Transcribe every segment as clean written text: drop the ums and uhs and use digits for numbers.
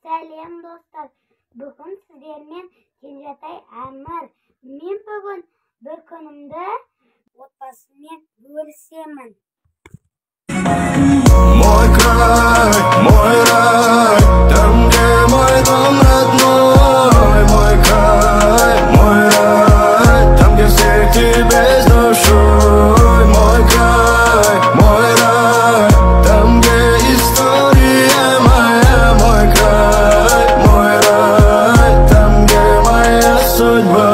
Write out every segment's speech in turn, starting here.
Сәлем достар, бүгін сіздермен Кенжетай Әмір. Мен бүгін бір күнімді отбасыммен бөлісемін. Мой край, мой рай, там, где мой дом родной. Мой край, мой рай, там, где всех тебе с душой. Мой край, мой рай, там, где история моя. Мой край, мой рай, там, где моя судьба.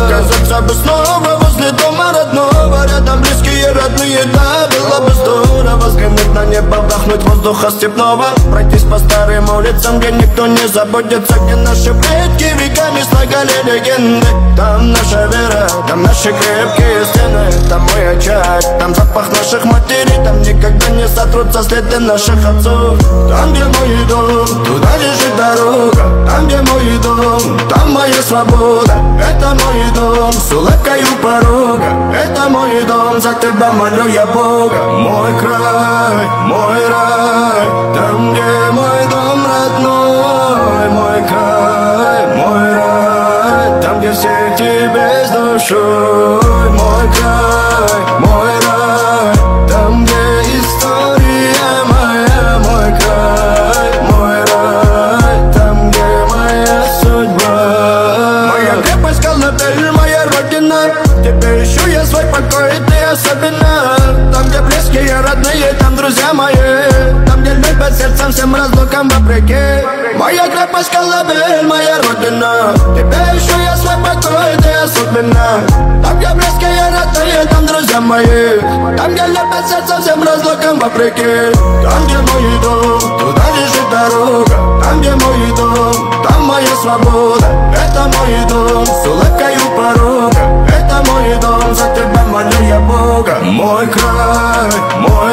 Оказаться бы снова возле дома родного, рядом близкие, родные, да, было бы здорово. Взглянуть на небо, вдохнуть воздуха степного, пройтись по старым улицам, где никто не заботится, где наши предки веками слагали легенды. Там наша вера, там наши крепкие стены, там мой очаг, там запах наших матерей, там никогда не сотрутся следы наших отцов. Там, где мой дом, туда лежит дорога. Там, где мой дом, там моя свобода. Это мой дом, с улыбкой у порога. Это мой дом, за тебя молю я Бога. Мой край, мой рай, там, где мой дом родной. Мой край, мой рай, там, где все тебе с душой. Мой край, мой рай, там, где история моя. Мой край, мой рай, там, где моя судьба. Моя крепость Колыбель, моя родина. Теперь ищу я свой покой, ты особенно. Там, где близкие, родные, там друзья мои. Там, где любят сердцем всем разлукам вопреки. Моя крепость Колыбель, моя родина. Теперь ищу я свой покой, ты особенно. Там, где близкие, родные, там друзья мои. Там, где любят сердцем всем разлукам вопреки. Там, где мой дом, туда лежит дорога. Там, где мой дом, там моя свобода. Это мой дом, с улыбкой у порога. Это мой дом, за тебя молю я Бога. Мой край, мой